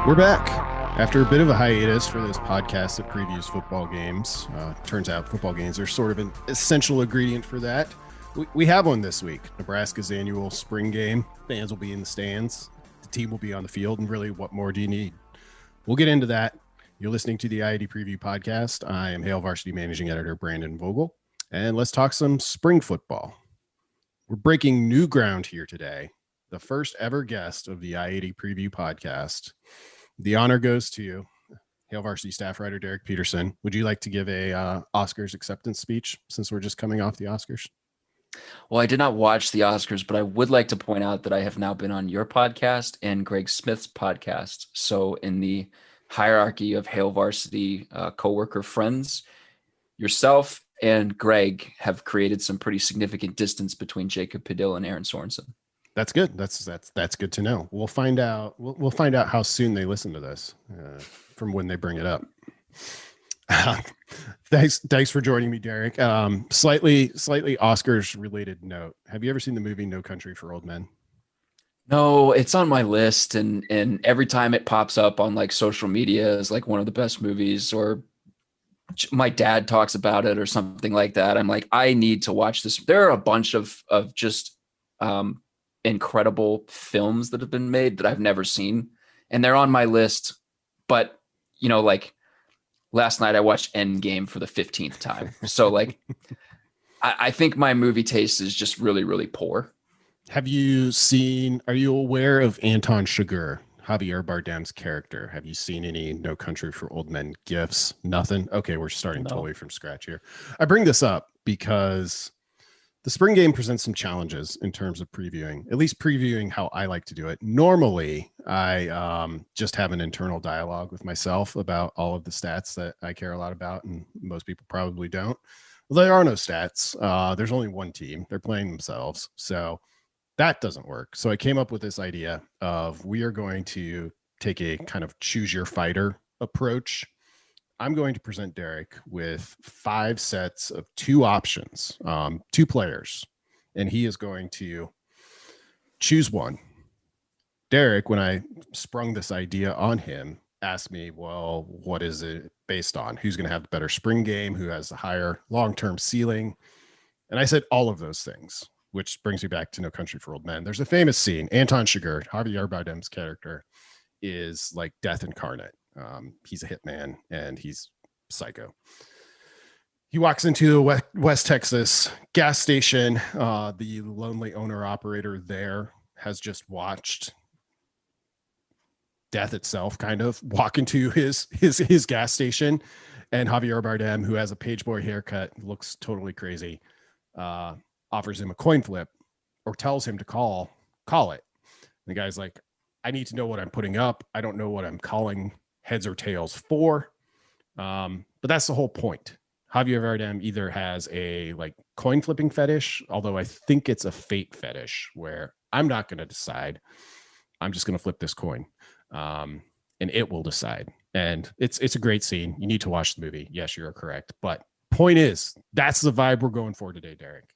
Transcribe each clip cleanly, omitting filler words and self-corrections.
We're back after a bit of a hiatus for this podcast that previews football games. Turns out football games are sort of an essential ingredient for that. We have one this week, Nebraska's annual spring game. Fans will be in the stands. The team will be on the field. And really, what more do you need? We'll get into that. You're listening to the IAD Preview Podcast. I am Hail Varsity Managing Editor Brandon Vogel. And let's talk some spring football. We're breaking new ground here today. The first ever guest of the IAD Preview Podcast. The honor goes to Hail Varsity staff writer Derek Peterson. Would you like to give a Oscars acceptance speech since we're just coming off the Oscars? Well, I did not watch the Oscars, but I would like to point out that I have now been on your podcast and Greg Smith's podcast. So in the hierarchy of Hail Varsity coworker friends, yourself and Greg have created some pretty significant distance between Jacob Padilla and Aaron Sorensen. That's good. That's good to know. We'll find out. We'll find out how soon they listen to this from when they bring it up. Thanks for joining me, Derek. Slightly Oscars related note. Have you ever seen the movie No Country for Old Men? No, it's on my list, and every time it pops up on like social media as like one of the best movies, or my dad talks about it or something like that, I'm like, I need to watch this. There are a bunch of just incredible films that have been made that I've never seen, and they're on my list. But you know, like last night I watched Endgame for the 15th time. So like I think my movie taste is just really, really poor. Are you aware of Anton Chigurh, Javier Bardem's character? Have you seen any No Country for Old Men gifs? Nothing? Okay, we're starting totally from scratch here. I bring this up because the spring game presents some challenges in terms of previewing, at least previewing how I like to do it. Normally, I just have an internal dialogue with myself about all of the stats that I care a lot about, and most people probably don't. Well, there are no stats. There's only one team. They're playing themselves. So that doesn't work. So I came up with this idea of we are going to take a kind of choose your fighter approach. I'm going to present Derek with 5 sets of 2 options, 2 players, and he is going to choose one. Derek, when I sprung this idea on him, asked me, well, what is it based on? Who's going to have the better spring game? Who has the higher long-term ceiling? And I said all of those things, which brings me back to No Country for Old Men. There's a famous scene. Anton Chigurh, Javier Bardem's character, is like death incarnate. He's a hitman and he's psycho. He walks into a West Texas gas station. The lonely owner operator there has just watched death itself kind of walk into his gas station, and Javier Bardem, who has a page boy haircut, looks totally crazy, offers him a coin flip or tells him to call it. And the guy's like, I need to know what I'm putting up. I don't know what I'm calling heads or tails for. But that's the whole point. Javier Bardem either has a like coin flipping fetish, although I think it's a fate fetish where I'm not going to decide. I'm just going to flip this coin. And it will decide. And it's a great scene. You need to watch the movie. Yes, you're correct. But point is, that's the vibe we're going for today, Derek.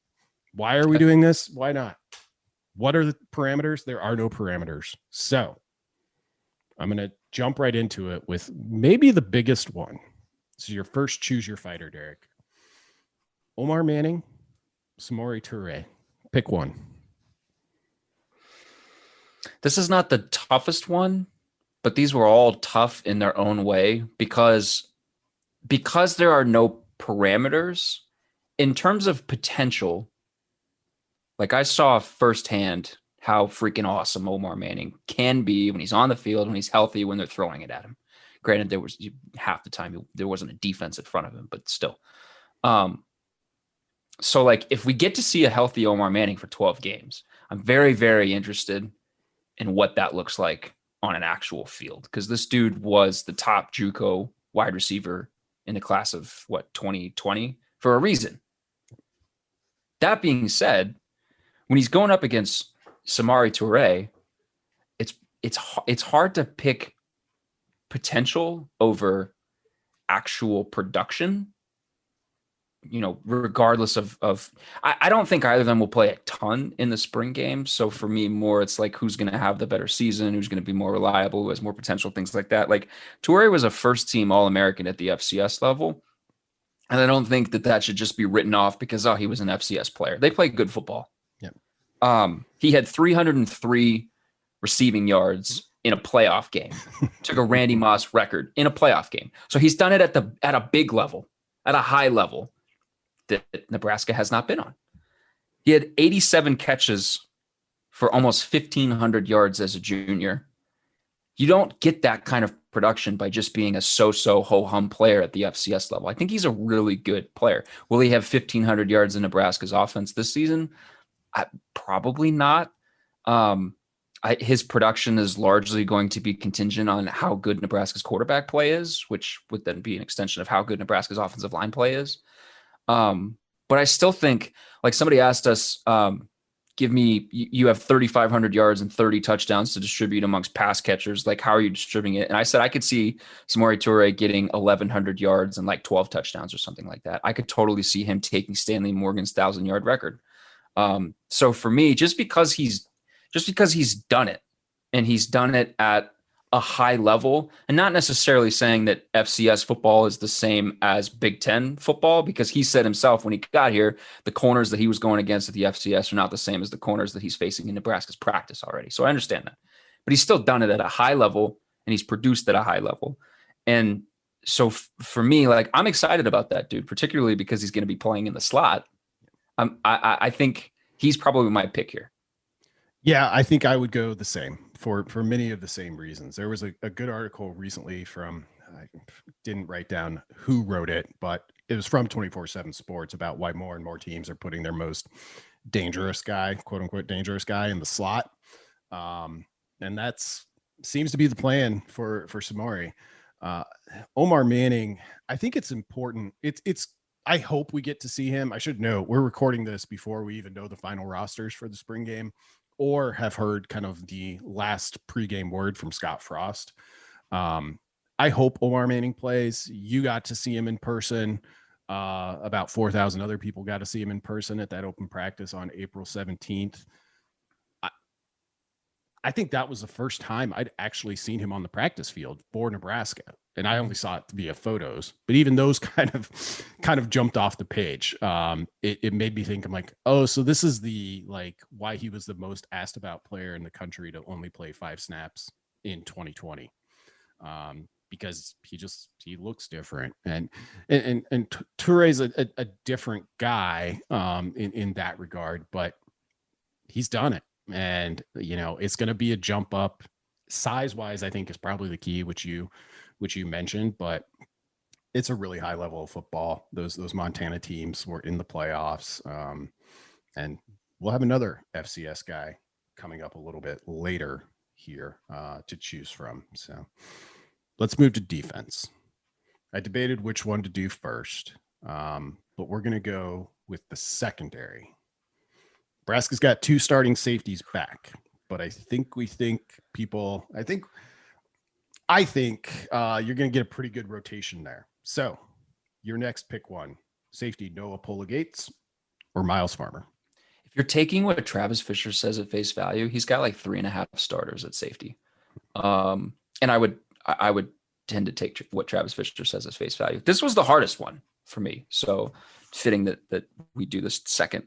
Why are we doing this? Why not? What are the parameters? There are no parameters. So I'm going to jump right into it with maybe the biggest one. This is your first choose your fighter, Derek. Omar Manning, Samori Toure. Pick one. This is not the toughest one, but these were all tough in their own way because there are no parameters in terms of potential. Like I saw firsthand how freaking awesome Omar Manning can be when he's on the field, when he's healthy, when they're throwing it at him. Granted, there was half the time there wasn't a defense in front of him, but still. So like if we get to see a healthy Omar Manning for 12 games, I'm very, very interested in what that looks like on an actual field, because this dude was the top JUCO wide receiver in the class of 2020 for a reason. That being said, when he's going up against Samori Toure, it's hard to pick potential over actual production regardless of I don't think either of them will play a ton in the spring game. So for me, more it's like who's going to have the better season, who's going to be more reliable, who has more potential, things like that. Like Toure was a first team All-American at the FCS level. And I don't think that should just be written off because, he was an FCS player. They play good football. Yeah. He had 303 receiving yards in a playoff game. Took a Randy Moss record in a playoff game. So he's done it at a big level, at a high level that Nebraska has not been on. He had 87 catches for almost 1,500 yards as a junior. You don't get that kind of production by just being a so-so ho-hum player at the FCS level. I think he's a really good player. Will he have 1,500 yards in Nebraska's offense this season? Probably not. His production is largely going to be contingent on how good Nebraska's quarterback play is, which would then be an extension of how good Nebraska's offensive line play is. But I still think, like somebody asked us, you have 3,500 yards and 30 touchdowns to distribute amongst pass catchers. Like, how are you distributing it? And I said, I could see Samori Toure getting 1,100 yards and like 12 touchdowns or something like that. I could totally see him taking Stanley Morgan's 1,000-yard record. So for me, just because he's done it, and he's done it at a high level, and not necessarily saying that FCS football is the same as Big Ten football, because he said himself when he got here, the corners that he was going against at the FCS are not the same as the corners that he's facing in Nebraska's practice already. So I understand that, but he's still done it at a high level, and he's produced at a high level. And so for me, like, I'm excited about that dude, particularly because he's going to be playing in the slot. I think he's probably my pick here. Yeah, I think I would go the same for many of the same reasons. There was a good article recently from, I didn't write down who wrote it, but it was from 24/7 Sports about why more and more teams are putting their most dangerous guy, quote unquote dangerous guy, in the slot. And that's seems to be the plan for Samori. Omar Manning, I think it's important. It's I hope we get to see him. I should know we're recording this before we even know the final rosters for the spring game, or have heard kind of the last pregame word from Scott Frost. I hope Omar Manning plays. You got to see him in person. About 4,000 other people got to see him in person at that open practice on April 17th. I think that was the first time I'd actually seen him on the practice field for Nebraska. And I only saw it via photos, but even those kind of jumped off the page. It made me think, I'm like, oh, so this is why he was the most asked about player in the country to only play 5 snaps in 2020. Because he looks different, and Toure is a different guy in that regard, but he's done it. And, it's going to be a jump up size wise. I think is probably the key, which you mentioned, but it's a really high level of football. Those Montana teams were in the playoffs. And we'll have another FCS guy coming up a little bit later here to choose from. So let's move to defense. I debated which one to do first, but we're going to go with the secondary. Nebraska's got 2 starting safeties back, but I think you're going to get a pretty good rotation there. So your next pick one, safety Noa Pola-Gates or Myles Farmer. If you're taking what Travis Fisher says at face value, he's got like 3.5 starters at safety. And I would tend to take what Travis Fisher says as face value. This was the hardest one for me. So fitting that we do this second.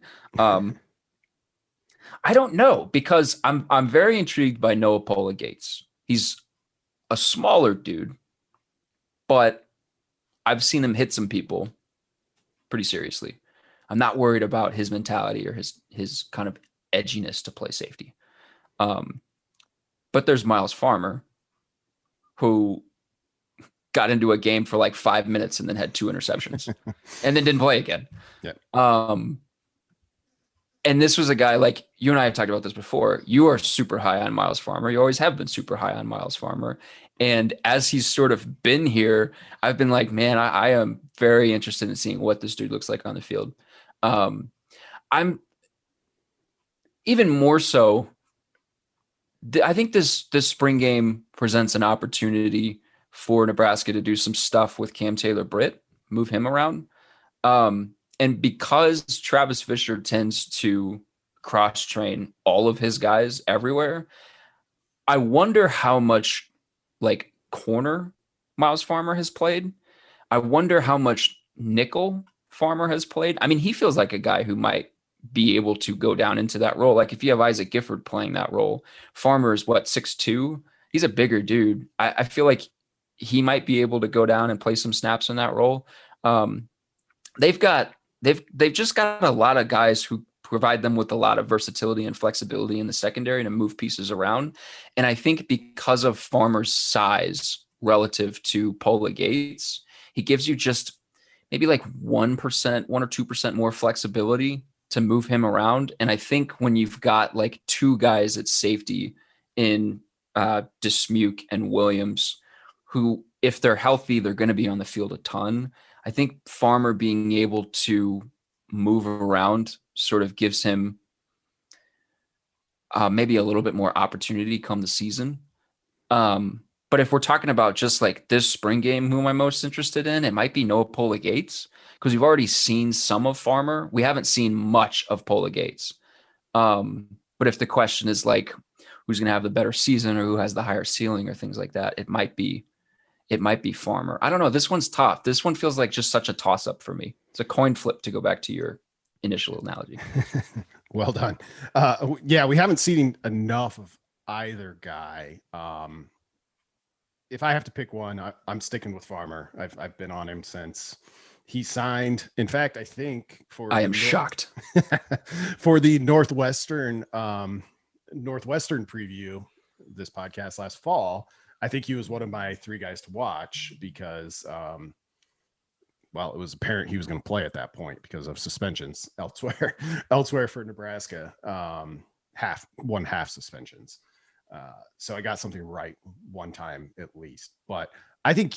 I don't know, because I'm very intrigued by Noa Pola-Gates. He's a smaller dude, but I've seen him hit some people pretty seriously. I'm not worried about his mentality or his kind of edginess to play safety. But there's Myles Farmer, who got into a game for like 5 minutes and then had 2 interceptions and then didn't play again. Yeah. And this was a guy, like you and I have talked about this before. You are super high on Myles Farmer. You always have been super high on Myles Farmer. And as he's sort of been here, I've been like, man, I am very interested in seeing what this dude looks like on the field. I'm even more so. I think this spring game presents an opportunity for Nebraska to do some stuff with Cam Taylor-Britt, move him around. And because Travis Fisher tends to cross train all of his guys everywhere, I wonder how much like corner Myles Farmer has played. I wonder how much nickel Farmer has played. I mean, he feels like a guy who might be able to go down into that role. Like if you have Isaac Gifford playing that role, Farmer is what, 6'2"? He's a bigger dude. I feel like he might be able to go down and play some snaps in that role. Um, they've just got a lot of guys who provide them with a lot of versatility and flexibility in the secondary to move pieces around. And I think because of Farmer's size relative to Pola-Gates, he gives you just maybe like 1%, 1 or 2% more flexibility to move him around. And I think when you've got like two guys at safety in Dismuke and Williams, who, if they're healthy, they're going to be on the field a ton. I think Farmer being able to move around sort of gives him maybe a little bit more opportunity come the season. But if we're talking about just like this spring game, who am I most interested in? It might be Noa Pola-Gates, because we've already seen some of Farmer. We haven't seen much of Pola-Gates. But if the question is like, who's going to have the better season or who has the higher ceiling or things like that, it might be Farmer. I don't know. This one's tough. This one feels like just such a toss up for me. It's a coin flip, to go back to your initial analogy. Well done. Yeah, we haven't seen enough of either guy. If I have to pick one, I'm sticking with Farmer. I've been on him since he signed. In fact, I think I am shocked for the Northwestern preview, this podcast last fall. I think he was one of my three guys to watch because, well, it was apparent he was going to play at that point because of suspensions elsewhere for Nebraska, half suspensions. So I got something right one time at least, but I think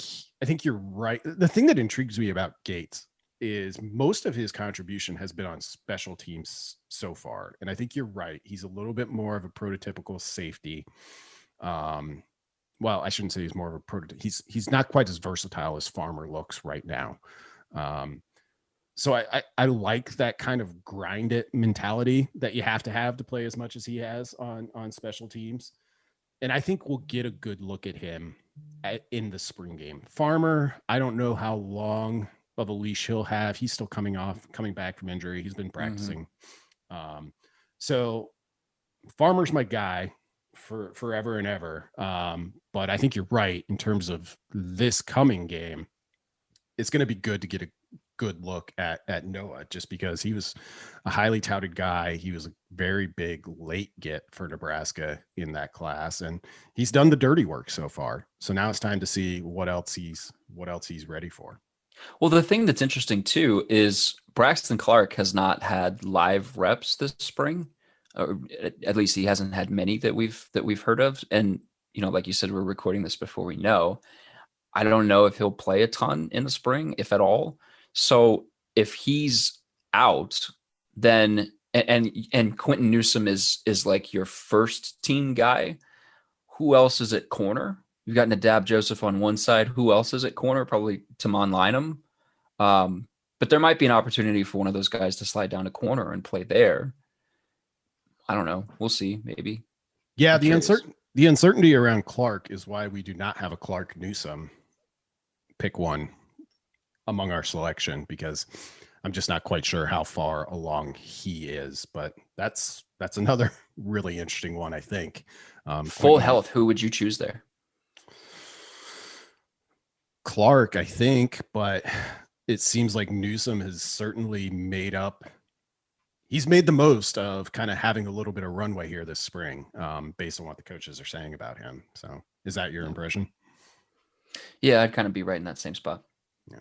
you're right. The thing that intrigues me about Gates is most of his contribution has been on special teams so far. And I think you're right. He's a little bit more of a prototypical safety. Well, I shouldn't say he's more of a prototype. He's not quite as versatile as Farmer looks right now. So I like that kind of grind it mentality that you have to play as much as he has on special teams. And I think we'll get a good look at him in the spring game. Farmer, I don't know how long of a leash he'll have. He's still coming back from injury. He's been practicing. So Farmer's my guy for forever and ever. But I think you're right in terms of this coming game. It's going to be good to get a good look at Noah, just because he was a highly touted guy. He was a very big late get for Nebraska in that class, and he's done the dirty work so far. So now it's time to see what else he's ready for. Well, the thing that's interesting too is Braxton Clark has not had live reps this spring, or at least he hasn't had many that we've heard of. And like you said, we're recording this before we know. I don't know if he'll play a ton in the spring, if at all. So if he's out, then and Quentin Newsome is like your first team guy, who else is at corner? You've got Nadab Joseph on one side. Who else is at corner? Probably Tamon Lynham. But there might be an opportunity for one of those guys to slide down a corner and play there. I don't know. We'll see. Maybe. Yeah, the uncertainty around Clark is why we do not have a Clark Newsome pick one among our selection, because I'm just not quite sure how far along he is. But that's another really interesting one, I think. Full health, who would you choose there? Clark, I think, but it seems like Newsome has certainly he's made the most of kind of having a little bit of runway here this spring, based on what the coaches are saying about him. So is that your impression? Yeah, I'd kind of be right in that same spot. Yeah.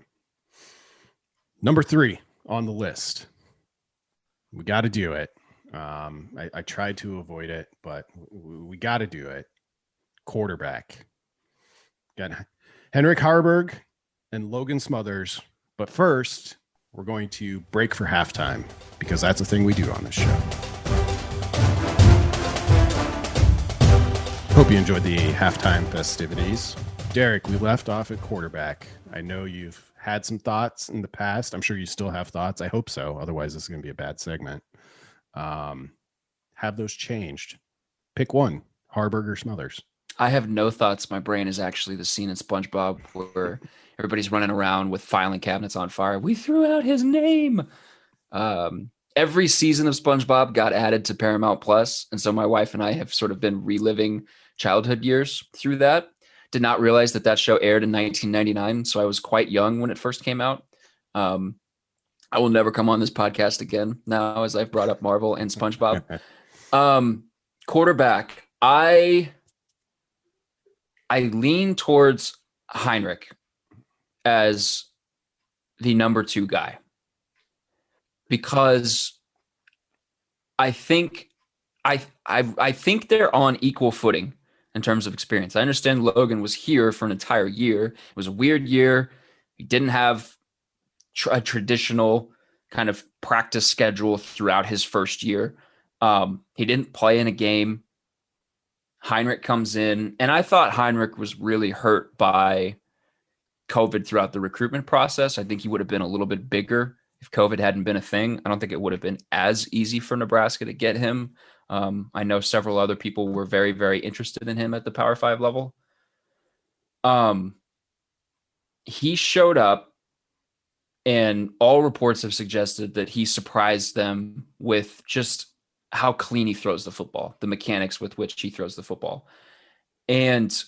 Number 3 on the list. We got to do it. I tried to avoid it, but we got to do it. Quarterback. Got Henrik Harburg and Logan Smothers. But first, we're going to break for halftime, because that's a thing we do on this show. Hope you enjoyed the halftime festivities. Derek, we left off at quarterback. I know you've had some thoughts in the past. I'm sure you still have thoughts. I hope so. Otherwise, this is going to be a bad segment. Have those changed? Pick one, Harburg or Smothers. I have no thoughts. My brain is actually the scene in SpongeBob where everybody's running around with filing cabinets on fire. We threw out his name. Every season of SpongeBob got added to Paramount Plus, and so my wife and I have sort of been reliving childhood years through that. Did not realize that show aired in 1999, so I was quite young when it first came out. I will never come on this podcast again now, as I've brought up Marvel and SpongeBob. Quarterback, I lean towards Heinrich as the number 2 guy, because I think they're on equal footing in terms of experience. I understand Logan was here for an entire year. It was a weird year. He didn't have a traditional kind of practice schedule throughout his first year. He didn't play in a game. Heinrich comes in, and I thought Heinrich was really hurt by COVID throughout the recruitment process. I think he would have been a little bit bigger if COVID hadn't been a thing. I don't think it would have been as easy for Nebraska to get him. I know several other people were very, very interested in him at the Power 5 level. He showed up, and all reports have suggested that he surprised them with just how clean he throws the football, the mechanics with which he throws the football. And,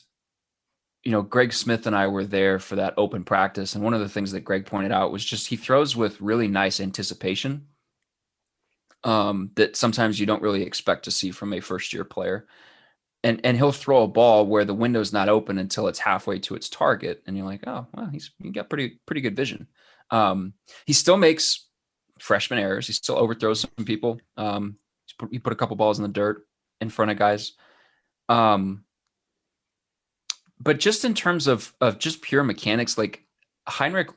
Greg Smith and I were there for that open practice. And one of the things that Greg pointed out was just he throws with really nice anticipation that sometimes you don't really expect to see from a first-year player. And he'll throw a ball where the window's not open until it's halfway to its target. And you're like, oh, well, he got pretty good vision. He still makes freshman errors. He still overthrows some people. He put a couple balls in the dirt in front of guys. But just in terms of just pure mechanics, like Heinrich,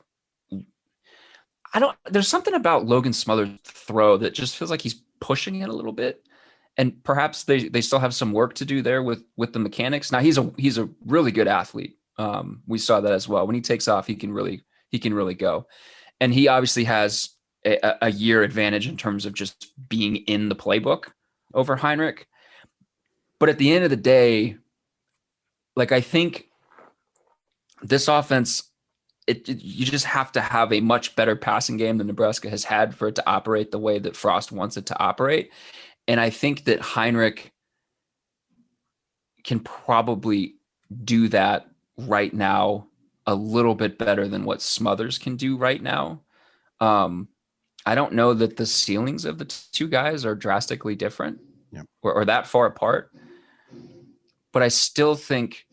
there's something about Logan Smothers' throw that just feels like he's pushing it a little bit. And perhaps they still have some work to do there with the mechanics. Now he's a really good athlete. We saw that as well. When he takes off, he can really go. And he obviously has a year advantage in terms of just being in the playbook over Heinrich. But at the end of the day, like, I think this offense, you just have to have a much better passing game than Nebraska has had for it to operate the way that Frost wants it to operate. And I think that Heinrich can probably do that right now a little bit better than what Smothers can do right now. I don't know that the ceilings of the two guys are drastically different or that far apart, but I still think,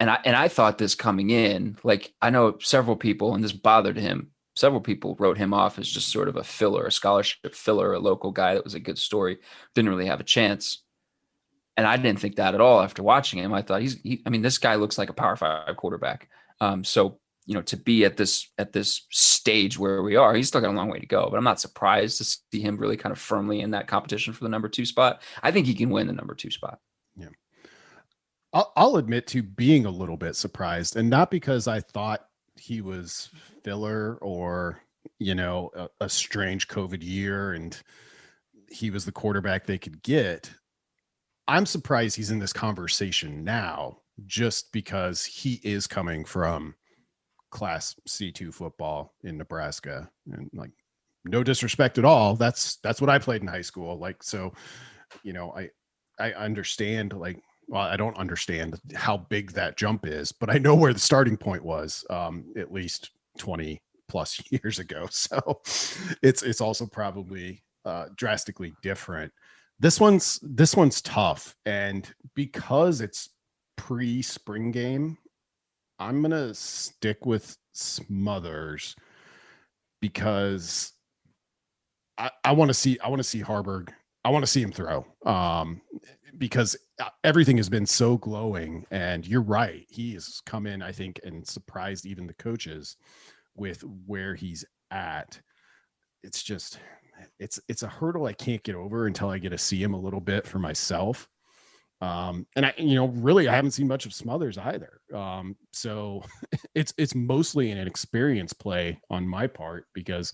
and I thought this coming in, like, I know several people, and this bothered him, several people wrote him off as just sort of a filler, a scholarship filler, a local guy that was a good story, didn't really have a chance. And I didn't think that at all after watching him. I thought this guy looks like a Power 5 quarterback. So, to be at this stage where we are, he's still got a long way to go, but I'm not surprised to see him really kind of firmly in that competition for the number 2 spot. I think he can win the number 2 spot. Yeah. I'll admit to being a little bit surprised, and not because I thought he was filler or, a strange COVID year and he was the quarterback they could get. I'm surprised he's in this conversation now just because he is coming from Class C2 football in Nebraska, and, like, no disrespect at all. That's what I played in high school. Like, so, I understand, like, well, I don't understand how big that jump is, but I know where the starting point was, at least 20 plus years ago. So it's also probably drastically different. This one's tough, and because it's pre-spring game, I'm gonna stick with Smothers because I want to see Harburg. I want to see him throw, because everything has been so glowing. And you're right, he has come in, I think, and surprised even the coaches with where he's at. It's just, it's a hurdle I can't get over until I get to see him a little bit for myself. And really, I haven't seen much of Smothers either. So it's mostly an experience play on my part, because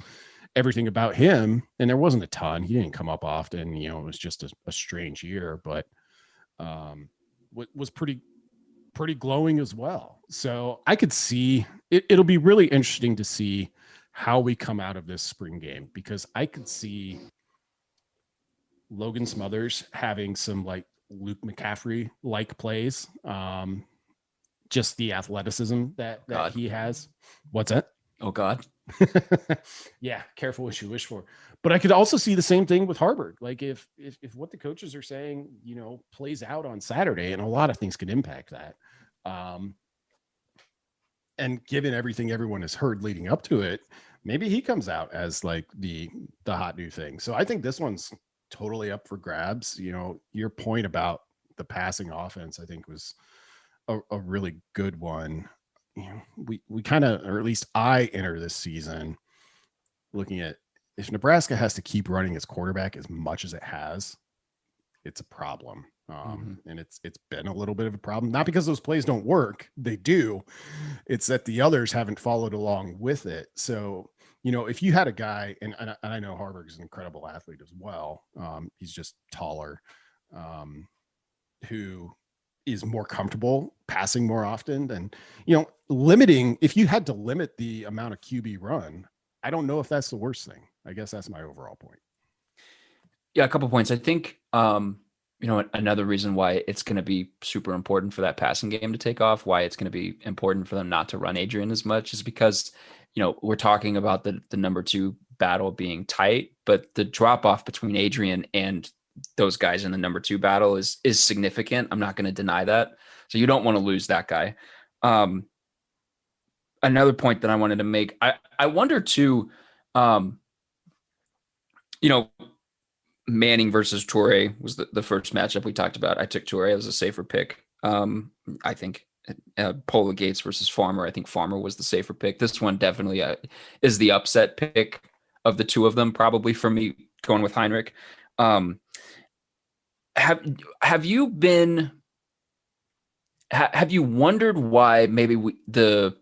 everything about him, and there wasn't a ton, he didn't come up often, it was just a strange year, but was pretty glowing as well. So I could see it'll be really interesting to see how we come out of this spring game, because I could see Logan Smothers having some like Luke McCaffrey like plays. Just the athleticism that he has. What's that? Oh God. Yeah, careful what you wish for. But I could also see the same thing with Harvard. Like if what the coaches are saying, plays out on Saturday, and a lot of things could impact that. And given everything everyone has heard leading up to it, maybe he comes out as like the hot new thing. So I think this one's totally up for grabs. Your point about the passing offense, I think, was a really good one. We kind of, or at least I enter this season looking at, if Nebraska has to keep running its quarterback as much as it has, it's a problem. And it's been a little bit of a problem, not because those plays don't work. They do. It's that the others haven't followed along with it. So, if you had a guy, and I know Harburg is an incredible athlete as well. He's just taller, who is more comfortable passing more often than, limiting. If you had to limit the amount of QB run, I don't know if that's the worst thing. I guess that's my overall point. Yeah, a couple points. I think, another reason why it's going to be super important for that passing game to take off, why it's going to be important for them not to run Adrian as much, is because, we're talking about the number 2 battle being tight, but the drop off between Adrian and those guys in the number 2 battle is significant. I'm not going to deny that. So you don't want to lose that guy. Another point that I wanted to make, I wonder too, Manning versus Toure was the first matchup we talked about. I took Toure as a safer pick. I think Pola-Gates versus Farmer. I think Farmer was the safer pick. This one definitely is the upset pick of the two of them, probably for me, going with Heinrich. Have you wondered why maybe the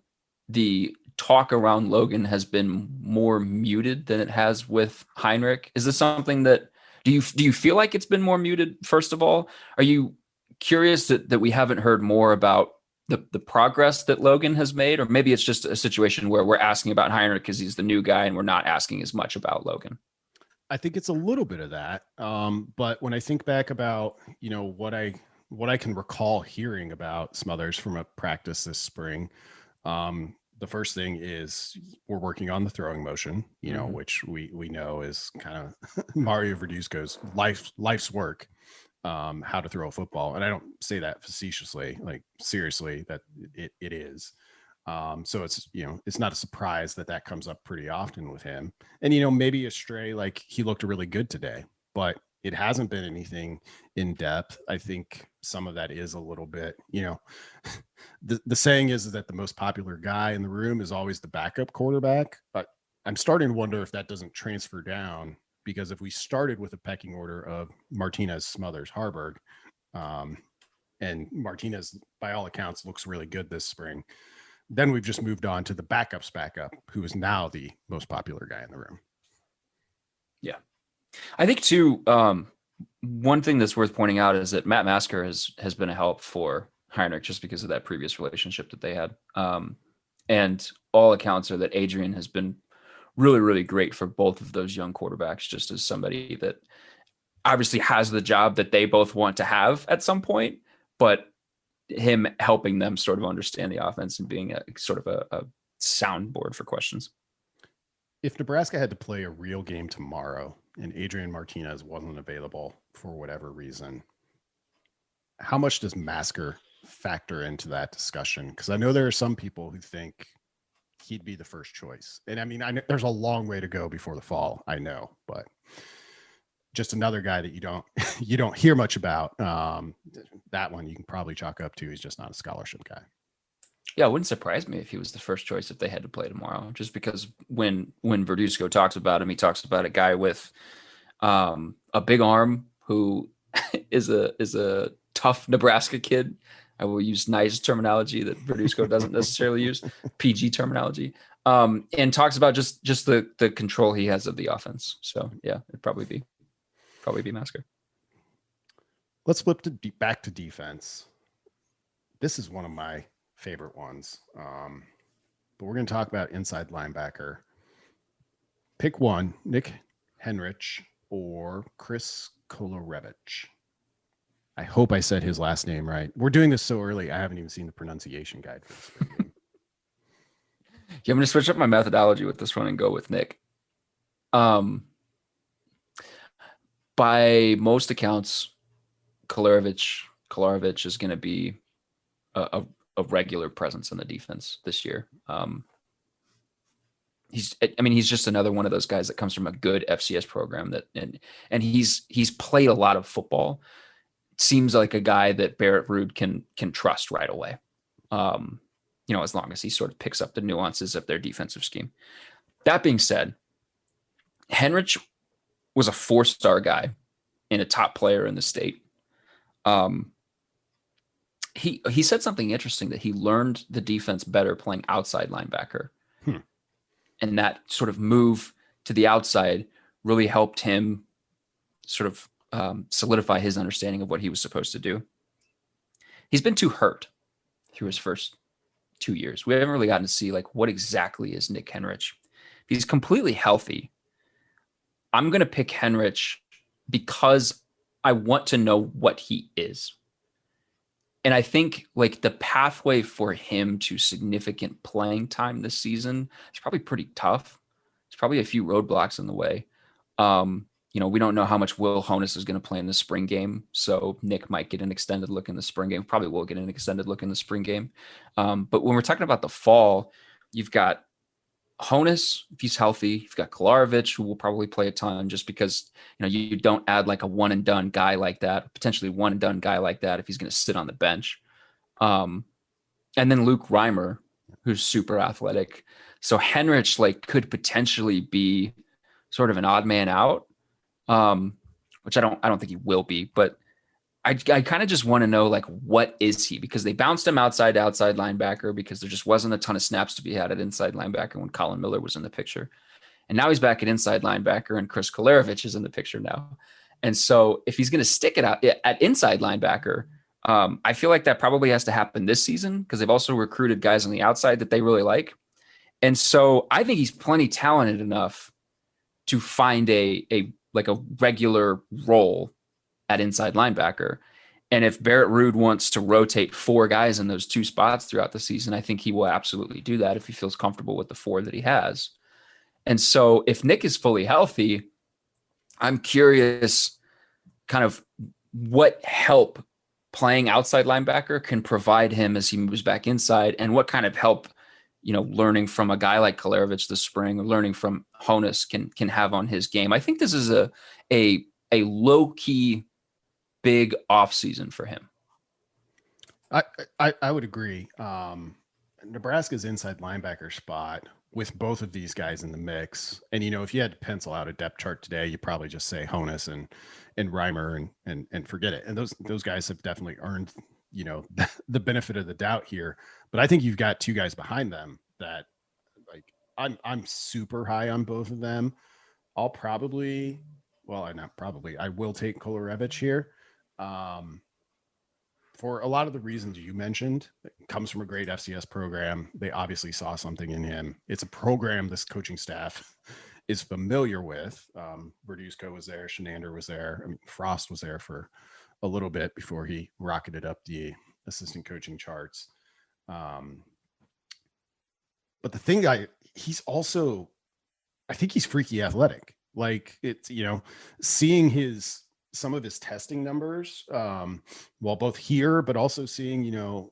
talk around Logan has been more muted than it has with Heinrich? Is this something that do you feel like it's been more muted? First of all, are you curious that we haven't heard more about the progress that Logan has made, or maybe it's just a situation where we're asking about Heinrich because he's the new guy and we're not asking as much about Logan? I think it's a little bit of that. But when I think back about, what I can recall hearing about Smothers from a practice this spring, the first thing is we're working on the throwing motion, which we know is kind of Mario Verduzco's life's work, how to throw a football. And I don't say that facetiously, like seriously, that it is. So it's not a surprise that comes up pretty often with him. And, maybe a stray, like he looked really good today, but it hasn't been anything in depth. I think some of that is a little bit, the saying is that the most popular guy in the room is always the backup quarterback. But I'm starting to wonder if that doesn't transfer down, because if we started with a pecking order of Martinez, Smothers, Harburg, and Martinez, by all accounts, looks really good this spring, then we've just moved on to the backup's backup, who is now the most popular guy in the room. Yeah. I think too, one thing that's worth pointing out is that Matt Masker has been a help for Heinrich just because of that previous relationship that they had. And all accounts are that Adrian has been really, really great for both of those young quarterbacks, just as somebody that obviously has the job that they both want to have at some point, but him helping them sort of understand the offense and being a sort of a soundboard for questions. If Nebraska had to play a real game tomorrow and Adrian Martinez wasn't available for whatever reason, how much does Masker factor into that discussion? Because I know there are some people who think he'd be the first choice. And I mean, I know there's a long way to go before the fall, I know, but just another guy that you don't hear much about. That one you can probably chalk up to he's just not a scholarship guy. Yeah, it wouldn't surprise me if he was the first choice if they had to play tomorrow, just because when Verduzco talks about him, he talks about a guy with a big arm who is a tough Nebraska kid. I will use nice terminology that Verduzco doesn't necessarily use, PG terminology, and talks about just the control he has of the offense. So yeah, it'd probably be Masker. Let's flip back to defense. This is one of my favorite ones, but we're going to talk about inside linebacker. Pick one: Nick Henrich or Chris Kolarevich. I hope I said his last name right. We're doing this so early, I haven't even seen the pronunciation guide for this game. Yeah, I'm going to switch up my methodology with this one and go with Nick. By most accounts, Kolarevich is going to be a regular presence in the defense this year. He's just another one of those guys that comes from a good FCS program and he's played a lot of football. Seems like a guy that Barrett Ruud can trust right away. As long as he sort of picks up the nuances of their defensive scheme. That being said, Henrich was a 4-star guy and a top player in the state. He said something interesting, that he learned the defense better playing outside linebacker. And that sort of move to the outside really helped him sort of solidify his understanding of what he was supposed to do. He's been too hurt through his first 2 years. We haven't really gotten to see like what exactly is Nick Henrich. If he's completely healthy, I'm going to pick Henrich because I want to know what he is. And I think like the pathway for him to significant playing time this season is probably pretty tough. There's probably a few roadblocks in the way. We don't know how much Will Honus is going to play in the spring game. So Nick might get an extended look in the spring game. Probably will get an extended look in the spring game. But when we're talking about the fall, you've got Honus, if he's healthy. You've got Kolarevich, who will probably play a ton just because, you don't add like a one and done guy like that, potentially one and done guy like that if he's going to sit on the bench. And then Luke Reimer, who's super athletic. So Henrich like could potentially be sort of an odd man out. Which I don't think he will be, but I kind of just want to know like what is he, because they bounced him outside linebacker because there just wasn't a ton of snaps to be had at inside linebacker when Colin Miller was in the picture. And now he's back at inside linebacker and Chris Kolarevich is in the picture now. And so if he's going to stick it out at inside linebacker, I feel like that probably has to happen this season because they've also recruited guys on the outside that they really like. And so I think he's plenty talented enough to find a regular role at inside linebacker. And if Barrett Ruud wants to rotate 4 guys in those 2 spots throughout the season, I think he will absolutely do that if he feels comfortable with the 4 that he has. And so if Nick is fully healthy, I'm curious kind of what help playing outside linebacker can provide him as he moves back inside, and what kind of help, learning from a guy like Kolarevich this spring or learning from Honus can have on his game. I think this is a low-key big offseason for him. I would agree. Nebraska's inside linebacker spot with both of these guys in the mix. And, if you had to pencil out a depth chart today, you probably just say Honus and Reimer and forget it. And those guys have definitely earned, the benefit of the doubt here. But I think you've got 2 guys behind them that like I'm super high on both of them. I will take Kolarevich here. For a lot of the reasons you mentioned. It comes from a great FCS program. They obviously saw something in him. It's a program this coaching staff is familiar with. Verduzco was there. Shenander was there. Frost was there for a little bit before he rocketed up the assistant coaching charts. But the thing he's also, I think he's freaky athletic. Like it's, seeing some of his testing numbers, both here, but also seeing,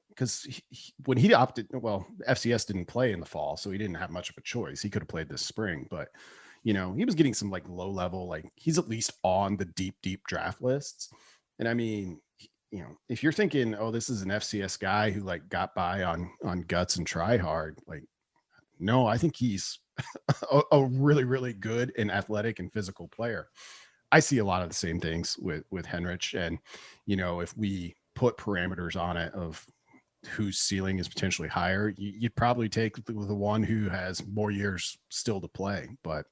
because when he opted, FCS didn't play in the fall, so he didn't have much of a choice. He could have played this spring, but, he was getting some like low level, like he's at least on the deep draft lists. And if you're thinking, oh, this is an FCS guy who like got by on guts and try hard, like, no, I think he's a really, really good and athletic and physical player. I see a lot of the same things with Henrich. And, if we put parameters on it of whose ceiling is potentially higher, you'd probably take the one who has more years still to play. But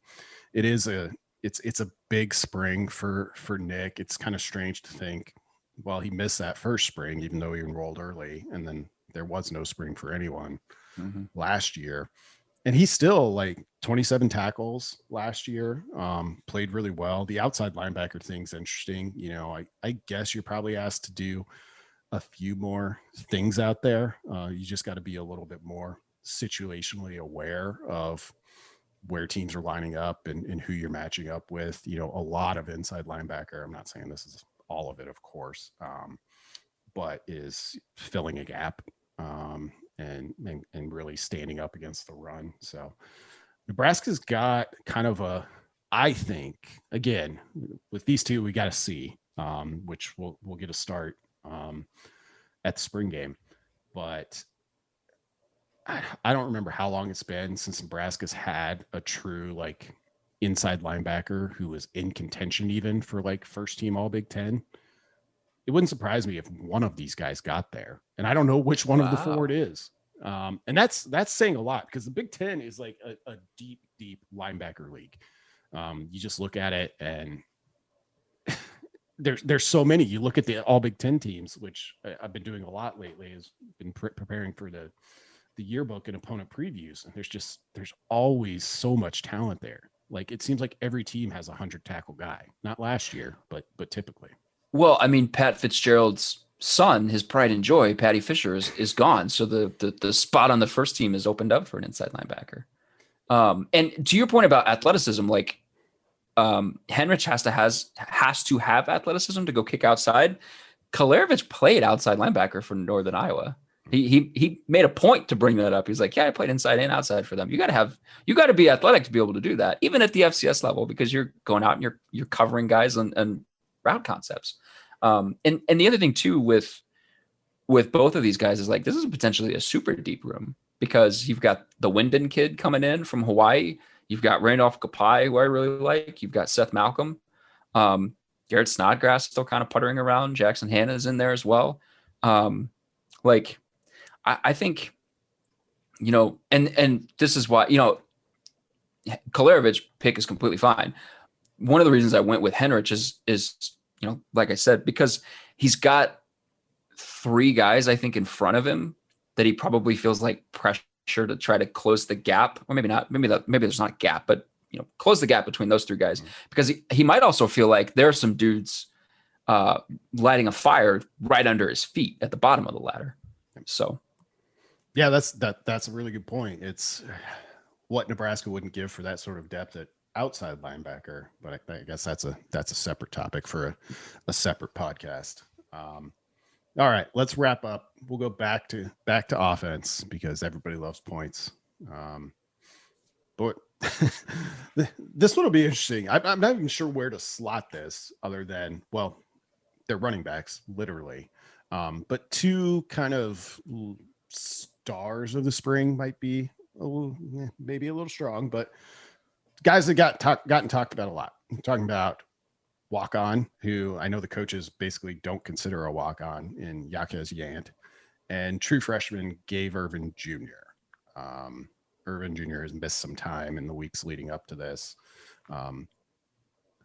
it's a big spring for Nick. It's kind of strange to think, well, he missed that first spring, even though he enrolled early, and then there was no spring for anyone last year. And he's still like 27 tackles last year, played really well. The outside linebacker thing's interesting. You know, I guess you're probably asked to do a few more things out there. You just got to be a little bit more situationally aware of where teams are lining up and who you're matching up with. You know, a lot of inside linebacker. I'm not saying this is all of it, of course, but is filling a gap and really standing up against the run. So Nebraska's got kind of I think, again, with these two, we got to see, which we'll get a start at the spring game. But I don't remember how long it's been since Nebraska's had a true like inside linebacker who was in contention even for like first team All Big Ten. It wouldn't surprise me if one of these guys got there, and I don't know which one of the four it is. And that's saying a lot, because the Big Ten is like a deep linebacker league. You just look at it and there's so many. You look at the All Big Ten teams, which I've been doing a lot lately, has been preparing for the yearbook and opponent previews. And there's always so much talent there. Like, it seems like every team has 100 tackle guy, not last year, but typically. Well, I mean, Pat Fitzgerald's son, his pride and joy, Patty Fisher, is gone. So the spot on the first team is opened up for an inside linebacker. And to your point about athleticism, like Henrich has to have athleticism to go kick outside. Kolarevic played outside linebacker for Northern Iowa. He made a point to bring that up. He's like, yeah, I played inside and outside for them. You got to be athletic to be able to do that, even at the FCS level, because you're going out and you're covering guys and route concepts. And the other thing too with both of these guys is like, this is potentially a super deep room, because you've got the Wyndon kid coming in from Hawaii. You've got Randolph Kapai, who I really like. You've got Seth Malcolm. Garrett Snodgrass still kind of puttering around. Jackson Hanna's in there as well. I think, you know, and this is why, you know, Kolarevic pick is completely fine. One of the reasons I went with Henrich is, you know, like I said, because he's got three guys, I think, in front of him that he probably feels like pressure to try to close the gap, or maybe not. Maybe there's not a gap, but, you know, close the gap between those three guys, because he might also feel like there are some dudes lighting a fire right under his feet at the bottom of the ladder. So, yeah, that's a really good point. It's what Nebraska wouldn't give for that sort of depth at outside linebacker, but I guess that's a separate topic for a separate podcast. All right, let's wrap up. We'll go back to offense, because everybody loves points. But this one will be interesting. I'm not even sure where to slot this, other than, well, they're running backs, literally. But two kind of stars of the spring might be maybe a little strong, but guys that gotten talked about a lot. I'm talking about walk-on, who I know the coaches basically don't consider a walk-on, in Yaquez Yant, and true freshman Gabe Irvin Jr. Irvin Jr. has missed some time in the weeks leading up to this. Who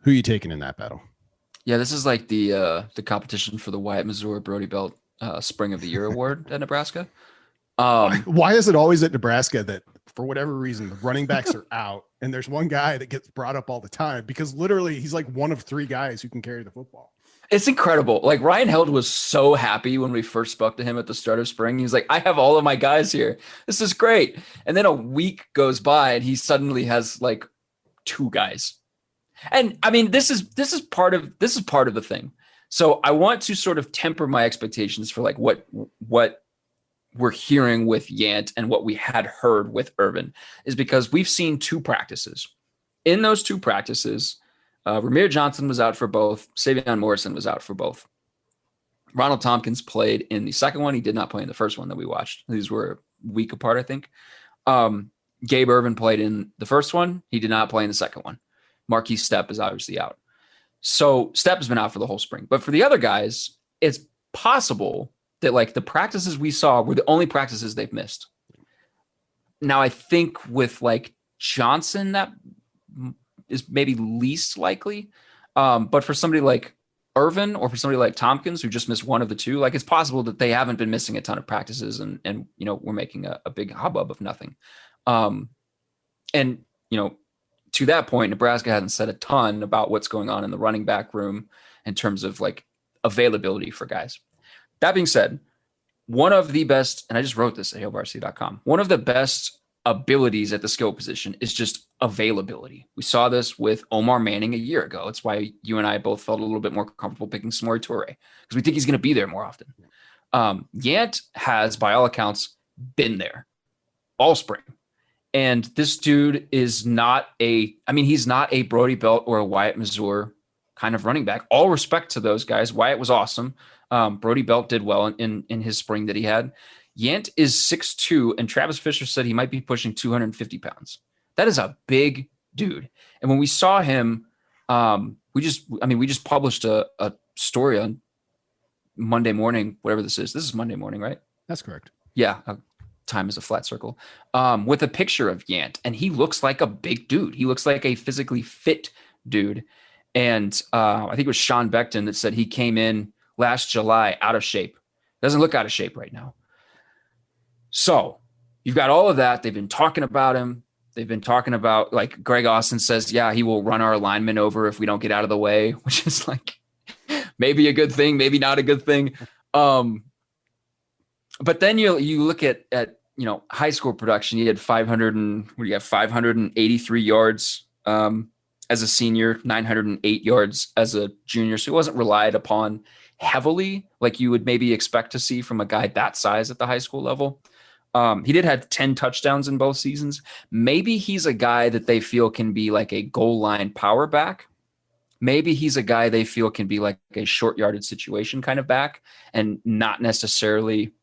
are you taking in that battle? Yeah, this is like the competition for the Wyatt Mazur Brody Belt Spring of the Year award at Nebraska. Why is it always at Nebraska that, for whatever reason, the running backs are out and there's one guy that gets brought up all the time? Because literally he's like one of three guys who can carry the football. It's incredible. Like, Ryan Held was so happy when we first spoke to him at the start of spring. He was like, I have all of my guys here. This is great. And then a week goes by and he suddenly has like two guys. And I mean, this is part of the thing. So I want to sort of temper my expectations for like what we're hearing with Yant and what we had heard with Irvin, is because we've seen two practices. In those two practices, Ramir Johnson was out for both. Savion Morrison was out for both. Ronald Tompkins played in the second one. He did not play in the first one that we watched. These were a week apart, I think. Gabe Irvin played in the first one. He did not play in the second one. Marquise Stepp is obviously out. So Stepp has been out for the whole spring. But for the other guys, it's possible that like the practices we saw were the only practices they've missed. Now, I think with like Johnson, that is maybe least likely. But for somebody like Irvin or for somebody like Tompkins, who just missed one of the two, like it's possible that they haven't been missing a ton of practices and you know, we're making a big hubbub of nothing. And, you know, to that point, Nebraska hasn't said a ton about what's going on in the running back room in terms of like availability for guys. That being said, one of the best, and I just wrote this at hailvarsity.com, one of the best abilities at the skill position is just availability. We saw this with Omar Manning a year ago. It's why you and I both felt a little bit more comfortable picking Samori Toure, because we think he's going to be there more often. Yant has, by all accounts, been there all spring. And this dude is not he's not a Brody Belt or a Wyatt Mazur kind of running back. All respect to those guys. Wyatt was awesome. Brody Belt did well in his spring that he had. Yant is 6'2", and Travis Fisher said he might be pushing 250 pounds. That is a big dude. And when we saw him, we just published a story on Monday morning, whatever this is. This is Monday morning, right? That's correct. Yeah. Time is a flat circle. With a picture of Yant, and he looks like a big dude. He looks like a physically fit dude. And I think it was Sean Beckton that said he came in last July out of shape. Doesn't look out of shape right now. So you've got all of that. They've been talking about him. They've been talking about, like, Greg Austin says, yeah, he will run our linemen over if we don't get out of the way, which is like maybe a good thing, maybe not a good thing. But then you look at you know, high school production. He had 583 yards as a senior, 908 yards as a junior. So he wasn't relied upon heavily like you would maybe expect to see from a guy that size at the high school level. He did have 10 touchdowns in both seasons. Maybe he's a guy that they feel can be like a goal line power back. Maybe he's a guy they feel can be like a short yarded situation kind of back, and not necessarily,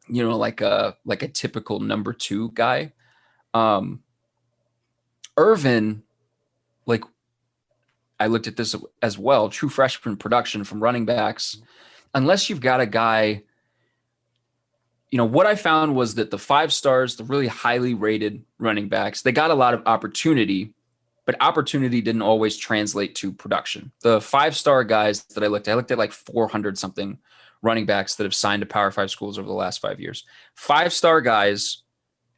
you know, like a typical number 2 guy. Irvin, like, I looked at this as well, true freshman production from running backs. Unless you've got a guy, you know, what I found was that the 5 stars, the really highly rated running backs, they got a lot of opportunity, but opportunity didn't always translate to production. The 5-star guys that I looked at like 400 something running backs that have signed to Power 5 schools over the last 5 years. 5-star guys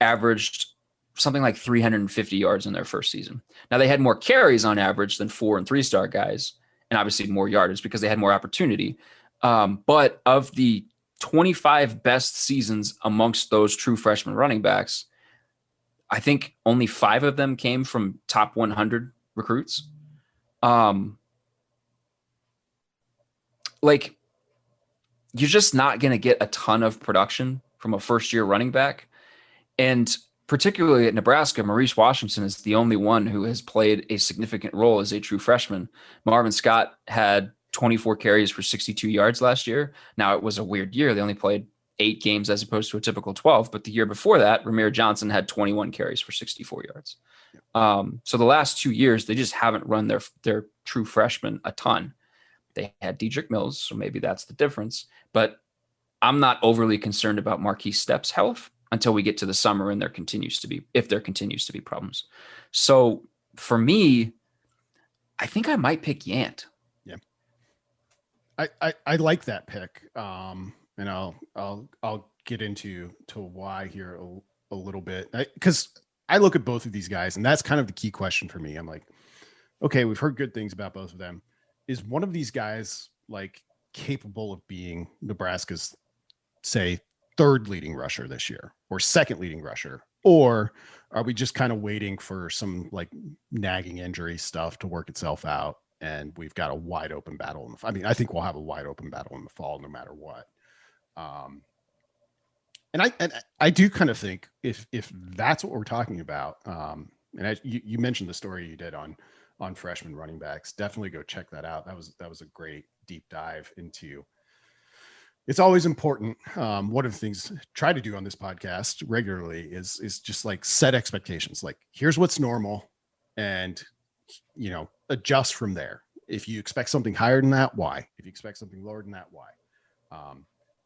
averaged something like 350 yards in their first season. Now, they had more carries on average than 4 and 3-star guys, and obviously more yardage because they had more opportunity. But of the 25 best seasons amongst those true freshman running backs, I think only 5 of them came from top 100 recruits. Like, you're just not going to get a ton of production from a first-year running back. And particularly at Nebraska, Maurice Washington is the only one who has played a significant role as a true freshman. Marvin Scott had 24 carries for 62 yards last year. Now, it was a weird year. They only played 8 games as opposed to a typical 12. But the year before that, Ramir Johnson had 21 carries for 64 yards. So the last 2 years, they just haven't run their true freshmen a ton. They had Dedrick Mills, so maybe that's the difference. But I'm not overly concerned about Marquise Stepp's health until we get to the summer and there continues to be problems. So for me, I think I might pick Yant. Yeah. I like that pick. And I'll get into why here a little bit, because I look at both of these guys, and that's kind of the key question for me. I'm like, okay, we've heard good things about both of them. Is one of these guys like capable of being Nebraska's, say, 3rd leading rusher this year or 2nd leading rusher? Or are we just kind of waiting for some like nagging injury stuff to work itself out? And we've got a wide open battle. I think we'll have a wide open battle in the fall, no matter what. And I do kind of think if that's what we're talking about, and you mentioned the story you did on freshman running backs, definitely go check that out. That was a great deep dive into. It's always important. One of the things I try to do on this podcast regularly is just like set expectations. Like, here's what's normal, and you know, adjust from there. If you expect something higher than that, why? If you expect something lower than that, why?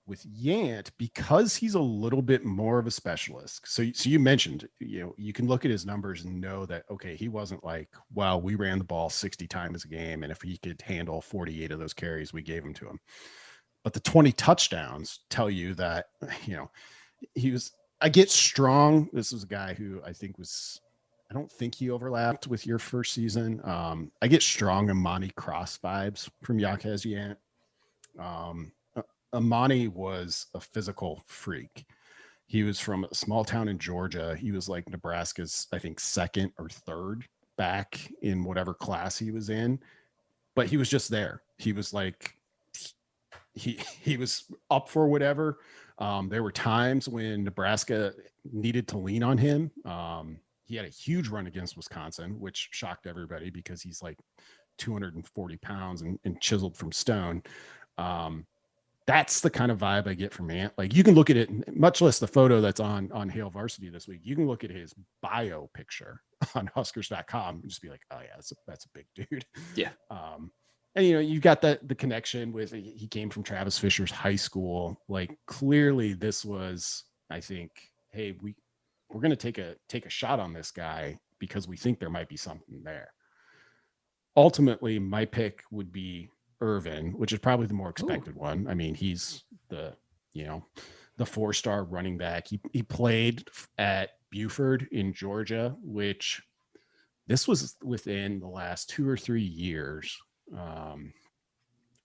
With Yant, because he's a little bit more of a specialist. So you mentioned, you can look at his numbers and know that, okay, he wasn't like, well, we ran the ball 60 times a game, and if he could handle 48 of those carries, we gave them to him. But the 20 touchdowns tell you that, he was, I get Strong. This was a guy who I don't think he overlapped with your first season. I get Strong Amani Cross vibes from Jaquez Yant. Amani was a physical freak. He was from a small town in Georgia. He was like Nebraska's, I think, second or third back in whatever class he was in, but he was just there. He was like, he was up for whatever. There were times when Nebraska needed to lean on him. He had a huge run against Wisconsin, which shocked everybody because he's like 240 pounds and chiseled from stone. That's the kind of vibe I get from Ant. Like, you can look at it, much less the photo that's on Hail Varsity this week. You can look at his bio picture on Huskers.com and just be like, oh yeah, that's a big dude. Yeah. And you've got the connection with, he came from Travis Fisher's high school. Like, clearly this was, I think, hey, we're going to take a shot on this guy because we think there might be something there. Ultimately, my pick would be Irvin, which is probably the more expected one. I mean, he's the 4-star running back. He played at Buford in Georgia, which this was within the last 2 or 3 years.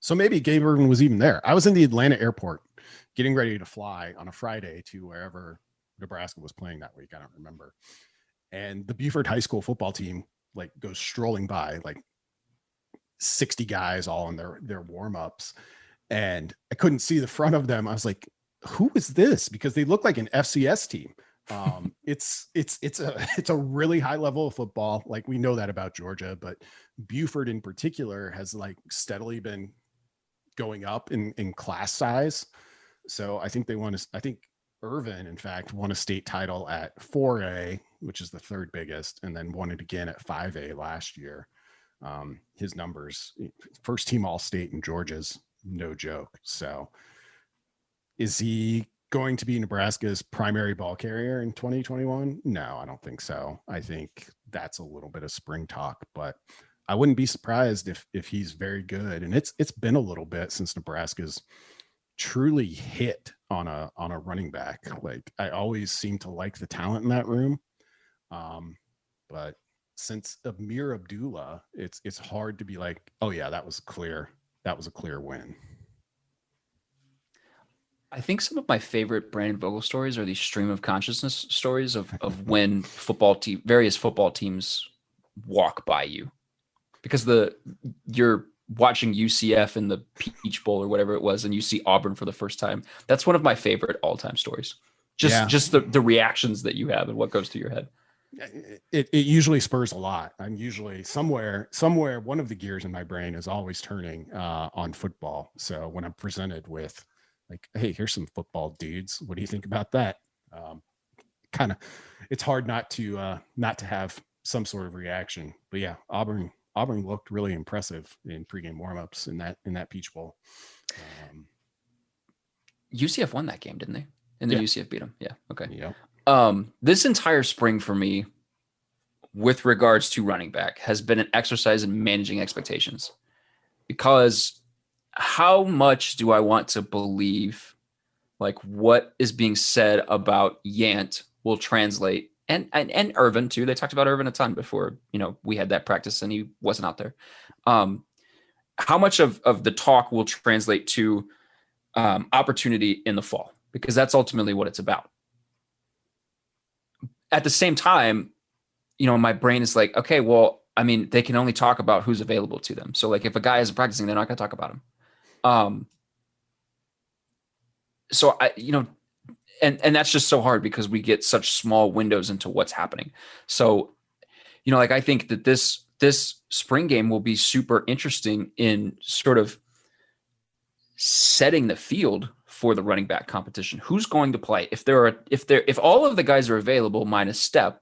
So maybe Gabe Irvin was even there. I was in the Atlanta airport getting ready to fly on a Friday to wherever Nebraska was playing that week. I don't remember. And the Buford high school football team like goes strolling by, like 60 guys all in their warm-ups, and I couldn't see the front of them. I was like, who is this? Because they look like an FCS team. It's a really high level of football. Like, we know that about Georgia, but Buford in particular has like steadily been going up in class size. So I think I think Irvin, in fact, won a state title at 4A, which is the third biggest, and then won it again at 5A last year. His numbers, first team All-State in Georgia's no joke. So is he going to be Nebraska's primary ball carrier in 2021? No, I don't think so. I think that's a little bit of spring talk, but I wouldn't be surprised if he's very good. And it's been a little bit since Nebraska's truly hit on a running back. Like, I always seem to like the talent in that room. But since Amir Abdullah, it's hard to be like, oh yeah, that was a clear win. I think some of my favorite Brandon Vogel stories are these stream of consciousness stories of when various football teams walk by you, because you're watching UCF in the Peach Bowl or whatever it was, and you see Auburn for the first time. That's one of my favorite all-time stories. Just the reactions that you have and what goes through your head. It usually spurs a lot. I'm usually somewhere one of the gears in my brain is always turning on football. So when I'm presented with like, hey, here's some football dudes, what do you think about that? Kind of, it's hard not to have some sort of reaction. But yeah, Auburn looked really impressive in pregame warmups in that Peach Bowl. UCF won that game, didn't they? And then UCF beat them. Yeah. Okay. Yeah. This entire spring for me, with regards to running back, has been an exercise in managing expectations, because how much do I want to believe like what is being said about Yant will translate, and Irvin too. They talked about Irvin a ton before, we had that practice and he wasn't out there. How much of the talk will translate to opportunity in the fall, because that's ultimately what it's about. At the same time, my brain is like, okay, well, I mean, they can only talk about who's available to them. So like if a guy isn't practicing, they're not going to talk about him. So I, and that's just so hard because we get such small windows into what's happening. So, like I think that this spring game will be super interesting in sort of setting the field for the running back competition. Who's going to play? If all of the guys are available minus Step,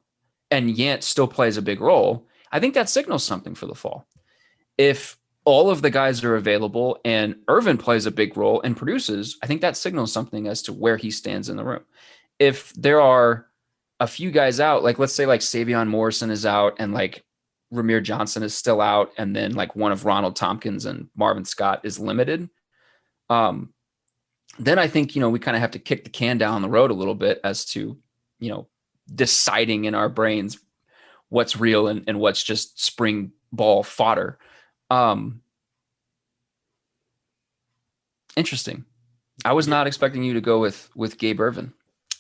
and Yant still plays a big role, I think that signals something for the fall. If all of the guys are available and Irvin plays a big role and produces, I think that signals something as to where he stands in the room. If there are a few guys out, like let's say like Savion Morrison is out and like Ramir Johnson is still out, and then like one of Ronald Tompkins and Marvin Scott is limited, then I think, we kind of have to kick the can down the road a little bit as to, deciding in our brains what's real and what's just spring ball fodder. Interesting. I was not expecting you to go with Gabe Ervin.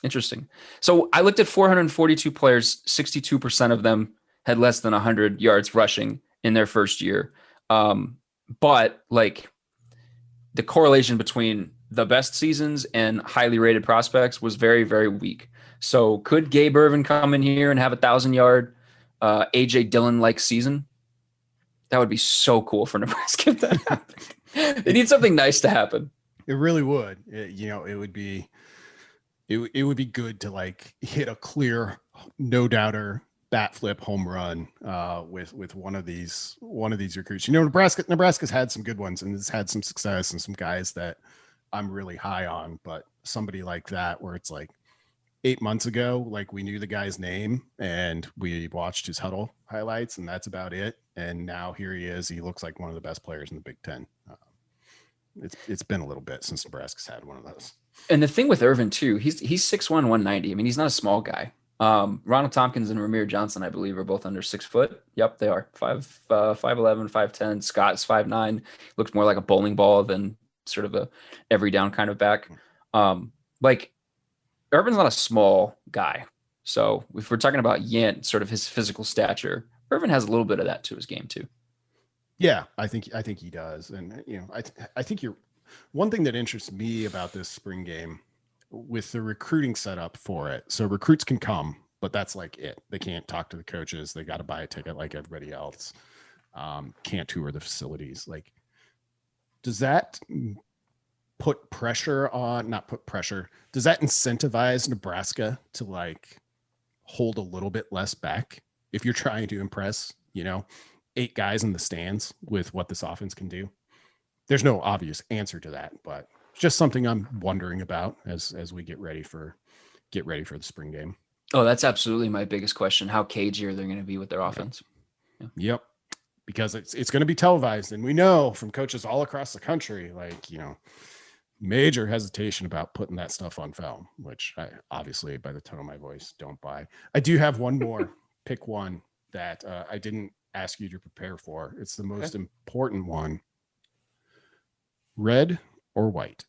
Interesting. So I looked at 442 players, 62% of them had less than 100 yards rushing in their first year. But like the correlation between the best seasons and highly rated prospects was very, very weak. So could Gabe Ervin come in here and have 1,000-yard AJ Dillon-like season? That would be so cool for Nebraska if that happened. They need something nice to happen. It really would. It would be good to like hit a clear, no doubter bat flip home run with one of these recruits. Nebraska's had some good ones and has had some success and some guys that I'm really high on, but somebody like that where it's like 8 months ago, like we knew the guy's name and we watched his huddle highlights and that's about it. And now here he is. He looks like one of the best players in the Big Ten. It's been a little bit since Nebraska's had one of those. And the thing with Irvin too, he's 6'1", 190. I mean, he's not a small guy. Ronald Tompkins and Ramir Johnson, I believe, are both under 6 foot. Yep, they are 5'11", 5'10". Scott's 5'9". Looks more like a bowling ball than sort of a every down kind of back. Like Irvin's not a small guy. So if we're talking about Yant, sort of his physical stature, Irvin has a little bit of that to his game too. Yeah, I think he does. And, I think one thing that interests me about this spring game with the recruiting setup for it. So recruits can come, but that's like it. They can't talk to the coaches. They got to buy a ticket like everybody else. Can't tour the facilities. Like, does that does that incentivize Nebraska to like hold a little bit less back if you're trying to impress, 8 guys in the stands with what this offense can do? There's no obvious answer to that, but just something I'm wondering about as we get ready for the spring game. Oh, that's absolutely my biggest question. How cagey are they going to be with their offense? Yeah. Yep. Because it's going to be televised, and we know from coaches all across the country, like, major hesitation about putting that stuff on film, which I obviously, by the tone of my voice, don't buy. I do have one more pick one that I didn't ask you to prepare for. It's the most important one. Red or white?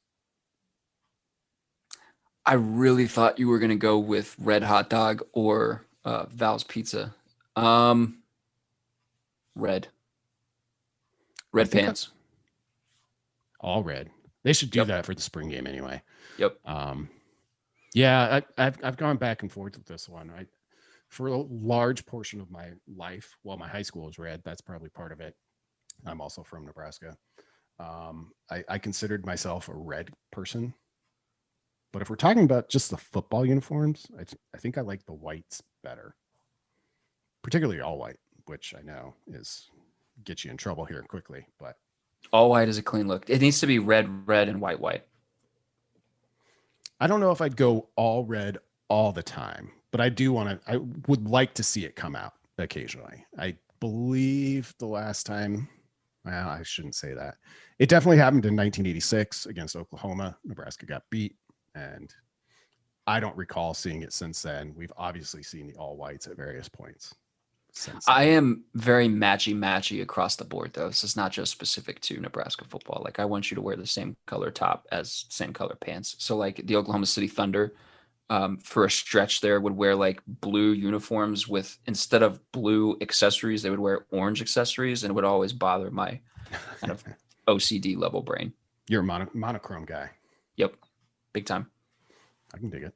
I really thought you were going to go with Red Hot Dog or Val's Pizza. Red pants. All red. They should do that for the spring game anyway. Yep. Yeah, I've gone back and forth with this one. For a large portion of my life, my high school was red. That's probably part of it. I'm also from Nebraska. I considered myself a red person. But if we're talking about just the football uniforms, I think I like the whites better. Particularly all white, which I know gets you in trouble here quickly, but all white is a clean look. It needs to be red, and white. I don't know if I'd go all red all the time, but I would like to see it come out occasionally. I believe the last time, well, I shouldn't say that. It definitely happened in 1986 against Oklahoma. Nebraska got beat, and I don't recall seeing it since then. We've obviously seen the all whites at various points. I am very matchy across the board, though. This is not just specific to Nebraska football. Like, I want you to wear the same color top as same color pants. So, like, the Oklahoma City Thunder, for a stretch there, would wear, like, blue uniforms with, instead of blue accessories, they would wear orange accessories, and it would always bother my kind of OCD level brain. You're a monochrome guy. Yep. Big time. I can dig it.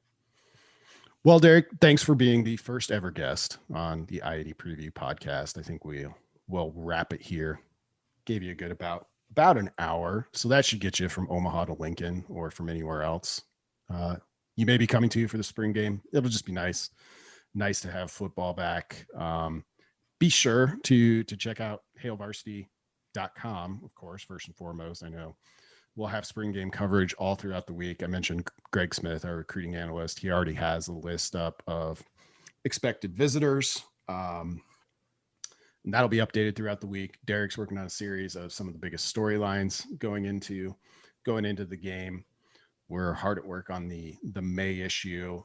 Well, Derek, thanks for being the first ever guest on the IAD Preview podcast. I think we'll wrap it here. Gave you a good about an hour. So that should get you from Omaha to Lincoln or from anywhere else. You may be coming to you for the spring game. It'll just be nice to have football back. Be sure to check out Hail Varsity hurrdat.com, of course, first and foremost. I know we'll have spring game coverage all throughout the week. I mentioned Greg Smith, our recruiting analyst. He already has a list up of expected visitors. And that'll be updated throughout the week. Derek's working on a series of some of the biggest storylines going into the game. We're hard at work on the May issue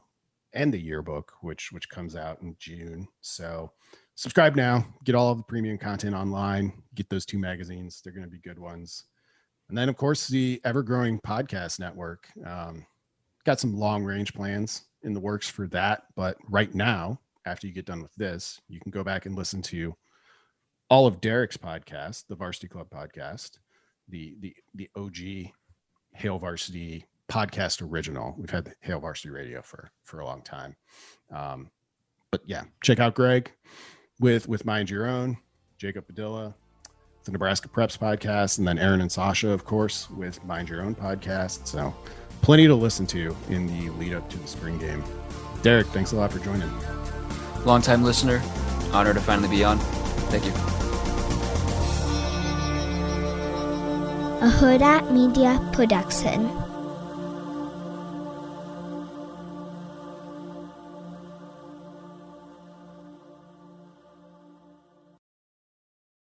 and the yearbook, which comes out in June. So subscribe now, get all of the premium content online, get those 2 magazines. They're going to be good ones. And then, of course, the ever-growing podcast network. Got some long-range plans in the works for that. But right now, after you get done with this, you can go back and listen to all of Derek's podcast, the Varsity Club podcast, the OG Hail Varsity podcast original. We've had Hail Varsity Radio for a long time. But yeah, check out Greg with Mind Your Own, Jacob Padilla, the Nebraska Preps podcast, and then Aaron and Sasha, of course, with Mind Your Own podcast. So plenty to listen to in the lead up to the spring game. Derek, thanks a lot for joining. Longtime listener, honored to finally be on. Thank you. A Hurrdat Media Production.